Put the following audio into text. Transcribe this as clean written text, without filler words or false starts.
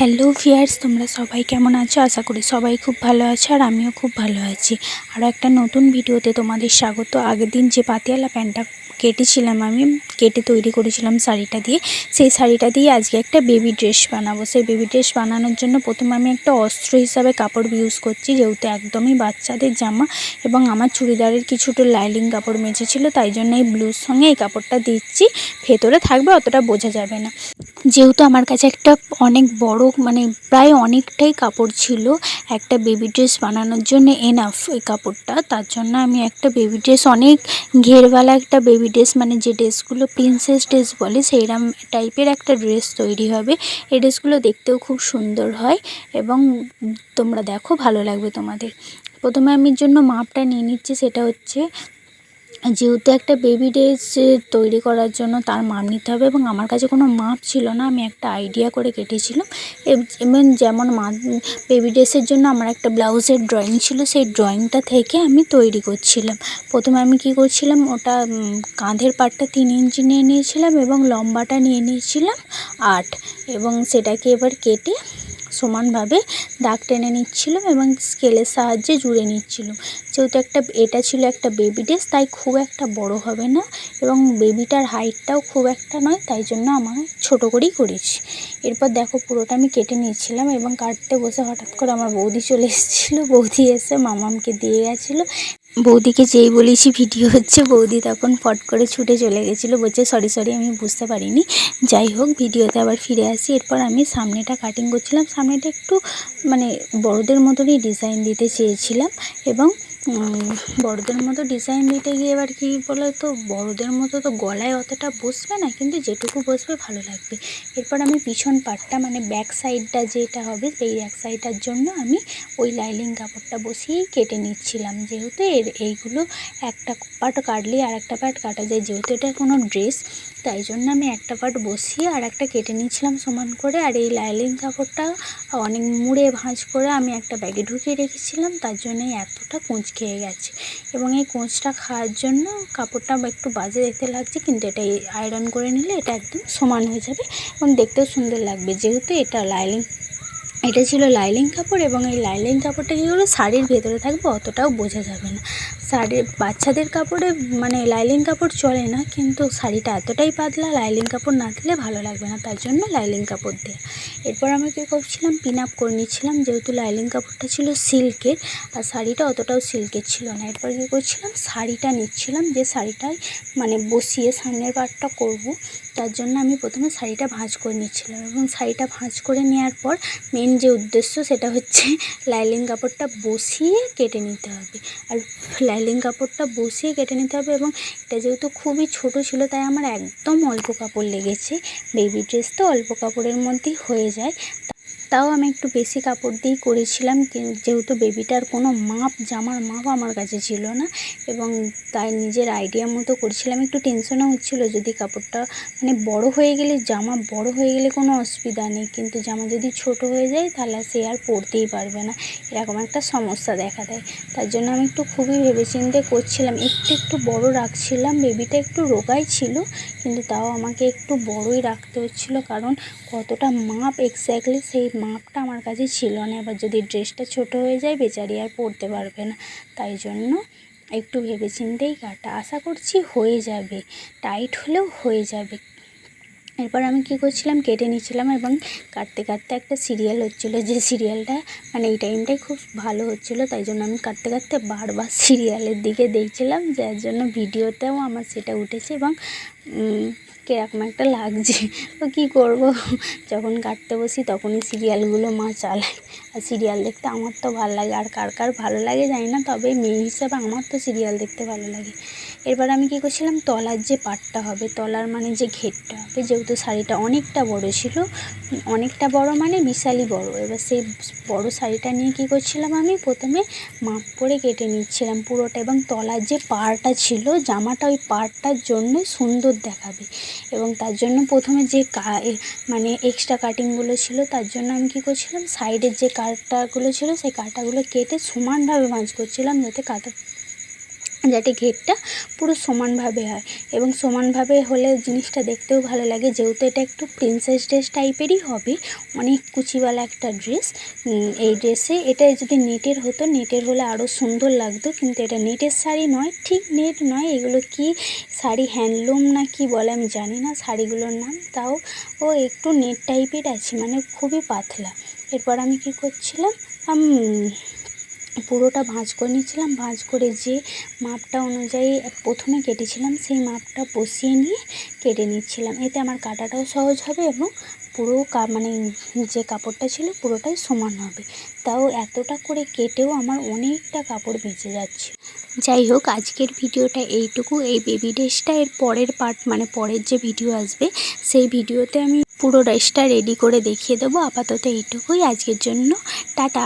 Hello viewers, তোমরা সবাই কেমন আছো? আশা করি সবাই খুব ভালো আছো আর আমিও খুব ভালো আছি। আরও একটা নতুন ভিডিওতে তোমাদের স্বাগত। আগের দিন যে পাতিয়ালা প্যান্টটা কেটেছিলাম, আমি কেটে তৈরি করেছিলাম শাড়িটা দিয়ে, সেই শাড়িটা দিয়ে আজকে একটা বেবি ড্রেস বানাবো। সেই বেবি ড্রেস বানানোর জন্য প্রথমে আমি একটা অস্ত্র হিসাবে কাপড় ইউজ করছি, যেহেতু একদমই বাচ্চাদের জামা এবং আমার চুড়িদারের কিছুটা লাইলিং কাপড় মেচেছিল, তাই জন্য এই ব্লুর সঙ্গে এই কাপড়টা দিচ্ছি। ভেতরে থাকবে, অতটা বোঝা যাবে না। যেহেতু আমার কাছে একটা অনেক বড় প্রায় অনেকটাই কাপড় ছিল একটা বেবি ড্রেস বানানোর জন্য, এনাফ এই কাপড়টা, তার জন্য আমি একটা বেবি ড্রেস, অনেক ঘেরওয়ালা একটা বেবি ড্রেস, যে ড্রেসগুলো প্রিন্সেস ড্রেস বলে সেইরকম টাইপের একটা ড্রেস তৈরি হবে। এই ড্রেসগুলো দেখতেও খুব সুন্দর হয় এবং তোমরা দেখো, ভালো লাগবে তোমাদের। প্রথমে আমি জন্য মাপটা নিয়ে নিচ্ছি, সেটা হচ্ছে, যেহেতু একটা বেবি ড্রেস তৈরি করার জন্য তার মাপ নিতে হবে এবং আমার কাছে কোনো মাপ ছিল না, আমি একটা আইডিয়া করে কেটেছিলাম। এবং যেমন বেবি ড্রেসের জন্য আমার একটা ব্লাউজের ড্রয়িং ছিল, সেই ড্রয়িংটা থেকে আমি তৈরি করছিলাম। প্রথমে আমি কি করছিলাম, ওটা কাঁধের পাটটা 3 ইঞ্চি নিয়ে নিয়েছিলাম এবং লম্বাটা নিয়ে নিয়েছিলাম 8, এবং সেটাকে এবার কেটে সমানভাবে দাগ টেনে নিচ্ছিলাম এবং স্কেলের সাহায্যে জুড়ে নিচ্ছিলাম। যেহেতু এটা ছিল একটা বেবি ড্রেস, তাই খুব একটা বড় হবে না এবং বেবিটার হাইটটাও খুব একটা নয়, তাই জন্য আমার ছোট করেই করেছি। এরপর দেখো, পুরোটা আমি কেটে নিয়েছিলাম এবং কাটতে বসে হঠাৎ করে আমার বৌদি চলে এসেছিলো। বৌদি এসে মামামকে দিয়ে গেছিলো। বৌদিকে যেই বলেছি ভিডিও হচ্ছে, বৌদি তখন ফট করে ছুটে চলে গেছিলো, বলছে সরি আমি বুঝতে পারিনি। যাই হোক, ভিডিওতে আবার ফিরে আসি। এরপর আমি সামনেটা কাটিং করছিলাম। সামনেটা একটু বড়দের মতনই ডিজাইন দিতে চেয়েছিলাম এবং বড়দের মতো ডিজাইন দিতে গিয়ে এবার কী বলো তো, বড়দের মতো তো গলায় অতটা বসবে না, কিন্তু যেটুকু বসবে ভালো লাগবে। এরপর আমি পিছন পাটটা ব্যাক সাইডটা যেটা হবে, সেই ব্যাক সাইডটার জন্য আমি ওই লাইলিং কাপড়টা বসিয়েই কেটে নিচ্ছিলাম। যেহেতু এইগুলো একটা পার্ট কাটলে আর একটা পার্ট কাটা যায়, যেহেতু এটা কোনো ড্রেস, তাই জন্য আমি একটা পার্ট বসিয়ে আর একটা কেটে নিচ্ছিলাম সমান করে। আর এই লাইলিং কাপড়টা অনেক মুড়ে ভাঁজ করে আমি একটা ব্যাগে ঢুকিয়ে রেখেছিলাম, তার জন্যই এতটা কোঁচ খেয়ে গেছে। এবং এই কোঁচটা খাওয়ার জন্য কাপড়টা একটু বাজে দেখতে লাগছে, কিন্তু এটা আয়রন করে নিলে এটা একদম সমান হয়ে যাবে এবং দেখতেও সুন্দর লাগবে। যেহেতু এটা ছিল লাইলিং কাপড় এবং এই লাইলিং কাপড়টা কী হলো, শাড়ির ভেতরে থাকবে, অতটাও বোঝা যাবে না। বাচ্চাদের কাপড়ে লাইলিং কাপড় চলে না, কিন্তু শাড়িটা এতটাই পাতলা, লাইলিং কাপড় না দিলে ভালো লাগবে না, তার জন্য লাইলিং কাপড় দিয়ে। এরপর আমি কী করছিলাম, পিন আপ করে নিচ্ছিলাম, যেহেতু লাইলিং কাপড়টা ছিল সিল্কের আর শাড়িটা অতটাও সিল্কের ছিল না। এরপর কী করছিলাম, শাড়িটা নিচ্ছিলাম, যে শাড়িটায় বসিয়ে সামনের পার্টটা করব, তার জন্য আমি প্রথমে শাড়িটা ভাঁজ করে নিচ্ছিলাম এবং শাড়িটা ভাঁজ করে নেওয়ার পর মেন যে উদ্দেশ্য, সেটা হচ্ছে লাইলিং কাপড়টা বসিয়ে কেটে নিতে হবে। আর লাইলিং কাপড়টা বসিয়ে কেটে নিতে হবে এবং এটা যেহেতু খুবই ছোট ছিল, তাই আমার একদম অল্প কাপড় লেগেছে। বেবি ড্রেস তো অল্প কাপড়ের মধ্যেই হয়ে যায়, তাও আমি একটু বেশি কাপড় দিয়েই করেছিলাম, যেহেতু বেবিটার কোনো জামার মাপ আমার কাছে ছিল না এবং তাই নিজের আইডিয়া মতো করছিলাম। একটু টেনশনও হচ্ছিলো, যদি কাপড়টা বড় হয়ে গেলে, জামা বড় হয়ে গেলে কোনো অসুবিধা নেই, কিন্তু জামা যদি ছোট হয়ে যায় তাহলে সে আর পরতেই পারবে না, এরকম একটা সমস্যা দেখা দেয়। তার জন্য আমি খুবই ভেবেচিন্তে করছিলাম, একটু বড় রাখছিলাম। বেবিটা একটু রোগাই ছিল, কিন্তু তাও আমাকে একটু বড়ই রাখতে হচ্ছিলো, কারণ কতটা মাপ এক্স্যাক্টলি সেই মাপটা আমার কাছে ছিল না। এবার যদি ড্রেসটা ছোট হয়ে যায়, বেচারি আর পরতে পারবে না, তাই জন্য একটু ভেবেচিন্তেই কাটা। আশা করছি হয়ে যাবে, টাইট হলেও হয়ে যাবে। এরপর আমি কী করছিলাম, কেটে নিচ্ছিলাম এবং কাটতে কাটতে একটা সিরিয়াল হচ্ছিলো, যে সিরিয়ালটা এই টাইমটাই খুব ভালো হচ্ছিলো, তাই জন্য আমি কাটতে কাটতে বারবার সিরিয়ালের দিকে দেখছিলাম, যার জন্য ভিডিওতেও আমার সেটা উঠেছে এবং কীরকম একটা লাগছে। তো কী করব, যখন কাটতে বসি তখনই সিরিয়ালগুলো মা চালায়, আর সিরিয়াল দেখতে আমার তো ভালো লাগে, আর কার কার ভালো লাগে জানি না, তবে মেয়ে হিসাবে আমার তো সিরিয়াল দেখতে ভালো লাগে। এরপর আমি কী করছিলাম, তলার যে পাটটা হবে, তলার যে ঘেরটা হবে, যেহেতু শাড়িটা অনেকটা বড় ছিল, অনেকটা বড় বিশালই বড়, এবার সেই বড় শাড়িটা নিয়ে কী করছিলাম, আমি প্রথমে মাপ করে কেটে নিচ্ছিলাম পুরোটা, এবং তলার যে পাড়টা ছিল জামাটা, ওই পাড়টার জন্য সুন্দর দেখাবে এবং তার জন্য প্রথমে যে এক্সট্রা কাটিংগুলো ছিল, তার জন্য আমি কী করছিলাম, সাইডের যে কাটাগুলো ছিল সেই কাটাগুলো কেটে সমানভাবে ভাঁজ করছিলাম, যাতে যাতে ঘেরটা পুরো সমানভাবে হয় এবং সমানভাবে হলে জিনিসটা দেখতেও ভালো লাগে। যেহেতু এটা একটু প্রিন্সেস ড্রেস টাইপেরই হবে, অনেক কুচিওয়ালা একটা ড্রেস। এই ড্রেসে এটা যদি নেটের হতো, নেটের হলে আরও সুন্দর লাগতো, কিন্তু এটা নেটের শাড়ি নয়, ঠিক নেট নয়। এগুলো কি শাড়ি, হ্যান্ডলুম না কি বলে আমি জানি না শাড়িগুলোর নাম, তাও ও একটু নেট টাইপের আছে, মানে খুবই পাতলা। এরপর আমি কি করছিলাম, পুরোটা ভাঁজ করে নিচ্ছিলাম। ভাঁজ করে যে মাপটা অনুযায়ী প্রথমে কেটেছিলাম সেই মাপটা বসিয়ে নিয়ে কেটে নিচ্ছিলাম। এতে আমার কাটাটাও সহজ হবে এবং পুরো মানে যে কাপড়টা ছিল পুরোটাই সমান হবে। তাও এতটা করে কেটেও আমার অনেকটা কাপড় বেঁচে যাচ্ছে। যাই হোক, আজকের ভিডিওটা এইটুকু। এই বেবি ড্রেসটা এর পরের পার্ট, মানে পরের যে ভিডিও আসবে সেই ভিডিওতে আমি পুরো ড্রেসটা রেডি করে দেখিয়ে দেবো। আপাতত এইটুকুই আজকের জন্য, টাটা।